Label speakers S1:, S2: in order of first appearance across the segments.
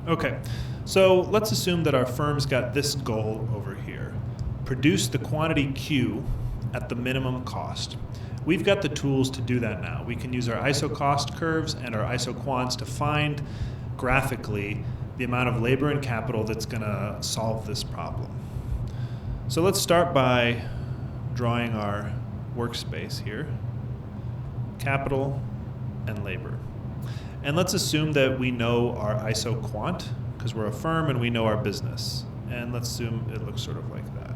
S1: Okay, so let's assume that our firm's got this goal over here. Produce the quantity Q at the minimum cost. We've got the tools to do that now. We can use our ISO cost curves and our ISO quants to find graphically the amount of labor and capital that's going to solve this problem. So let's start by drawing our workspace here. Capital and labor. And let's assume that we know our ISO quant, because we're a firm and we know our business. And let's assume it looks sort of like that.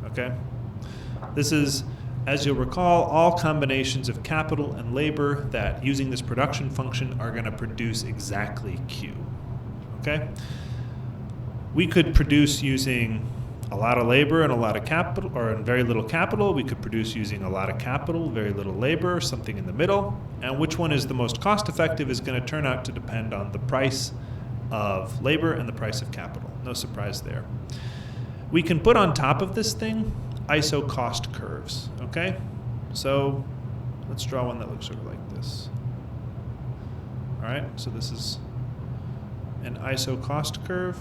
S1: Okay? This is, as you'll recall, all combinations of capital and labor that, using this production function, are going to produce exactly Q. Okay? We could produce using a lot of labor and a lot of capital, or very little capital. We could produce using a lot of capital, very little labor, something in the middle. And which one is the most cost effective is going to turn out to depend on the price of labor and the price of capital. No surprise there. We can put on top of this thing ISO cost curves, okay? So let's draw one that looks sort of like this. All right, so this is an ISO cost curve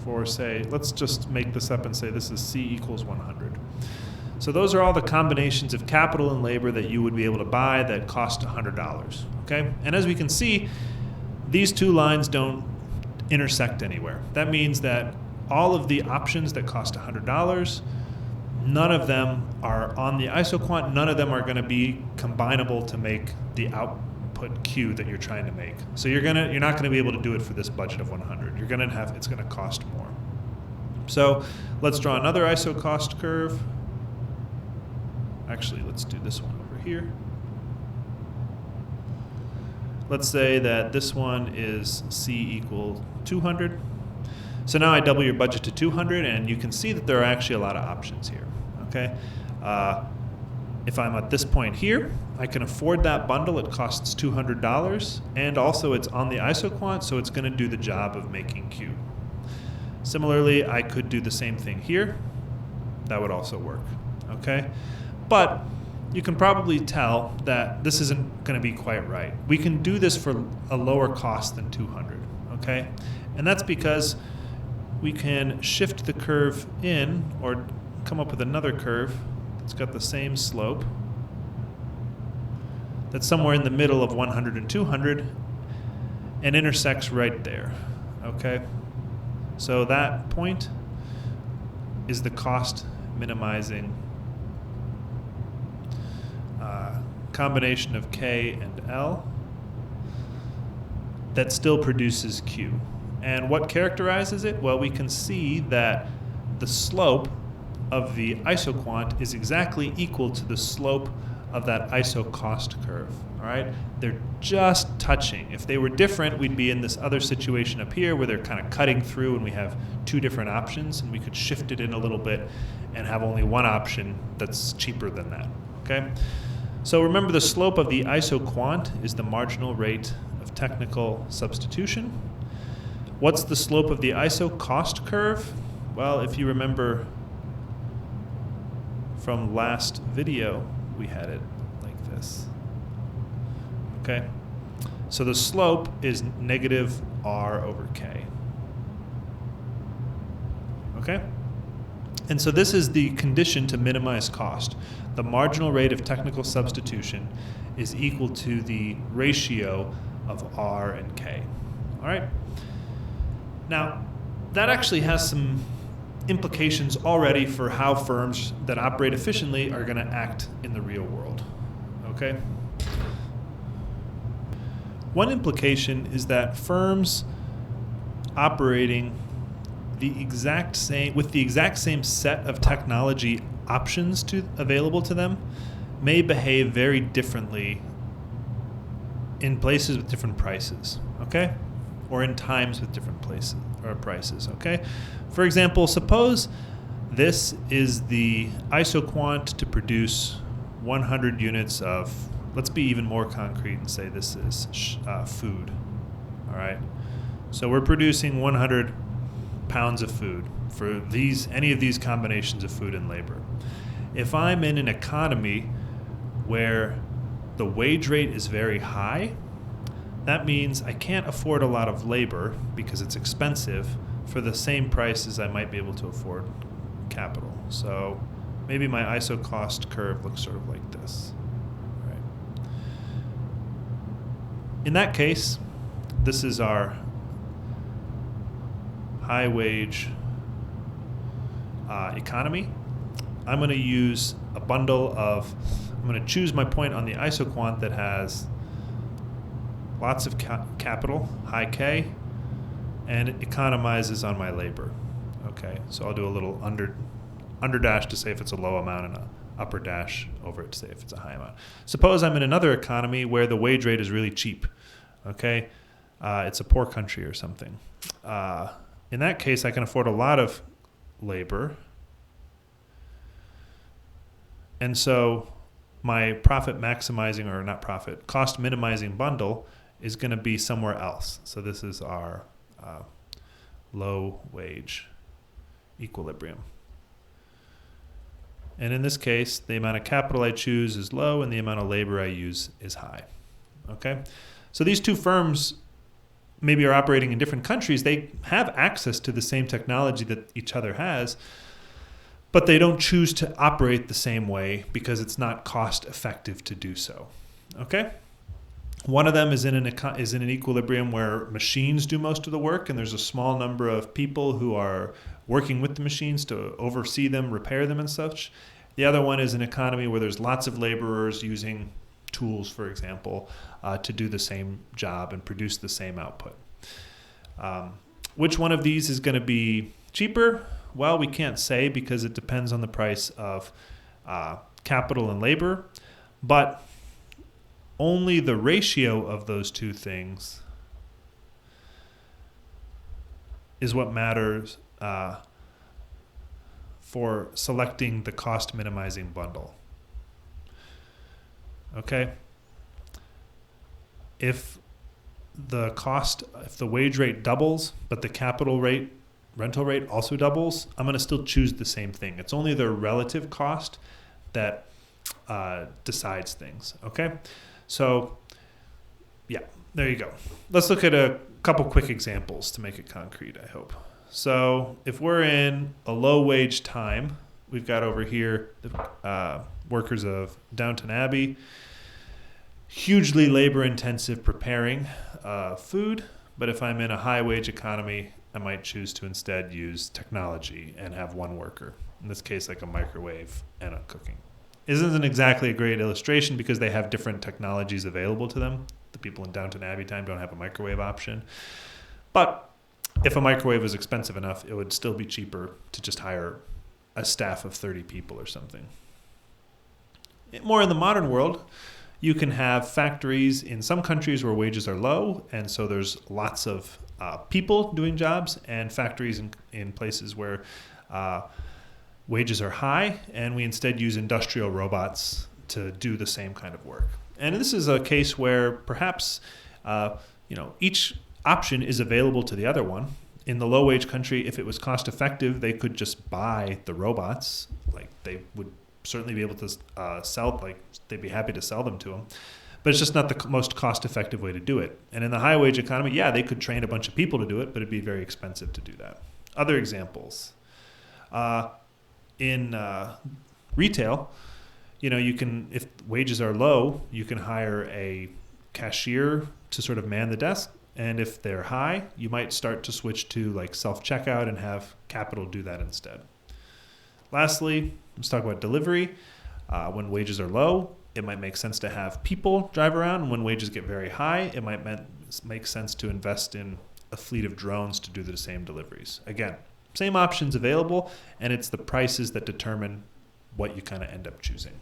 S1: for, say, let's just make this up and say this is C equals 100. So those are all the combinations of capital and labor that you would be able to buy that cost $100, okay? And as we can see, these two lines don't intersect anywhere. That means that all of the options that cost $100, none of them are on the ISO quant, none of them are going to be combinable to make the output Q that you're trying to make. So you're not going to be able to do it for this budget of 100. It's going to cost more. So let's draw another ISO cost curve. Actually, let's do this one over here. Let's say that this one is C equal 200. So now I double your budget to 200, and you can see that there are actually a lot of options here. Okay, if I'm at this point here, I can afford that bundle. It costs $200, and also it's on the ISO quant, so it's going to do the job of making Q. Similarly, I could do the same thing here. That would also work. Okay, but you can probably tell that this isn't going to be quite right. We can do this for a lower cost than 200. Okay, and that's because we can shift the curve in or come up with another curve that's got the same slope that's somewhere in the middle of 100 and 200 and intersects right there. Okay, so that point is the cost minimizing combination of K and L that still produces Q. And what characterizes it? Well, we can see that the slope of the ISO quant is exactly equal to the slope of that ISO cost curve. All right, they're just touching. If they were different, we'd be in this other situation up here where they're kind of cutting through and we have two different options, and we could shift it in a little bit and have only one option that's cheaper than that. Okay, so remember, the slope of the ISO quant is the marginal rate of technical substitution. What's the slope of the ISO cost curve? Well, if you remember from last video, we had it like this. Okay, so the slope is negative R over K. Okay, and so this is the condition to minimize cost. The marginal rate of technical substitution is equal to the ratio of R and K. All right. Now, that actually has some implications already for how firms that operate efficiently are going to act in the real world. Okay? One implication is that firms operating with the exact same set of technology options available to them may behave very differently in places with different prices. Okay? Or in times with different places or prices, okay? For example, suppose this is the ISO quant to produce 100 units of, let's be even more concrete and say this is food, all right? So we're producing 100 pounds of food for any of these combinations of food and labor. If I'm in an economy where the wage rate is very high, that means I can't afford a lot of labor because it's expensive for the same price as I might be able to afford capital. So maybe my ISO cost curve looks sort of like this. Right. In that case, this is our high wage economy. I'm going to use a bundle of, I'm going to choose my point on the isoquant that has lots of capital, high K, and it economizes on my labor. Okay, so I'll do a little under dash to say if it's a low amount and a upper dash over it to say if it's a high amount. Suppose I'm in another economy where the wage rate is really cheap. Okay, it's a poor country or something. In that case, I can afford a lot of labor. And so my profit maximizing, or not profit, cost minimizing bundle is going to be somewhere else. So this is our low wage equilibrium. And in this case, the amount of capital I choose is low and the amount of labor I use is high. Okay? So these two firms maybe are operating in different countries. They have access to the same technology that each other has, but they don't choose to operate the same way because it's not cost effective to do so. Okay? One of them is in an equilibrium where machines do most of the work, and there's a small number of people who are working with the machines to oversee them, repair them, and such. The other one is an economy where there's lots of laborers using tools, for example, to do the same job and produce the same output. Which one of these is going to be cheaper? Well, we can't say because it depends on the price of capital and labor, but only the ratio of those two things is what matters for selecting the cost minimizing bundle. Okay? If the wage rate doubles, but the rental rate also doubles, I'm going to still choose the same thing. It's only the relative cost that decides things. Okay? So, yeah, there you go. Let's look at a couple quick examples to make it concrete, I hope. So, if we're in a low wage time, we've got over here the workers of Downton Abbey, hugely labor intensive preparing food, but if I'm in a high wage economy, I might choose to instead use technology and have one worker. In this case, like a microwave and a cooking. Isn't exactly a great illustration because they have different technologies available to them. The people in Downton Abbey time don't have a microwave option. But if a microwave was expensive enough, it would still be cheaper to just hire a staff of 30 people or something. More in the modern world, you can have factories in some countries where wages are low, and so there's lots of people doing jobs, and factories in places where wages are high, and we instead use industrial robots to do the same kind of work. And this is a case where perhaps each option is available to the other one. In the low wage country, if it was cost effective, they could just buy the robots. Like they would certainly be able to sell, like they'd be happy to sell them to them. But it's just not the most cost effective way to do it. And in the high wage economy, yeah, they could train a bunch of people to do it, but it'd be very expensive to do that. Other examples. In retail, you can, if wages are low, you can hire a cashier to sort of man the desk. And if they're high, you might start to switch to like self-checkout and have capital do that instead. Lastly, let's talk about delivery. When wages are low, it might make sense to have people drive around. And when wages get very high, it might make sense to invest in a fleet of drones to do the same deliveries. Again, same options available, and it's the prices that determine what you kind of end up choosing.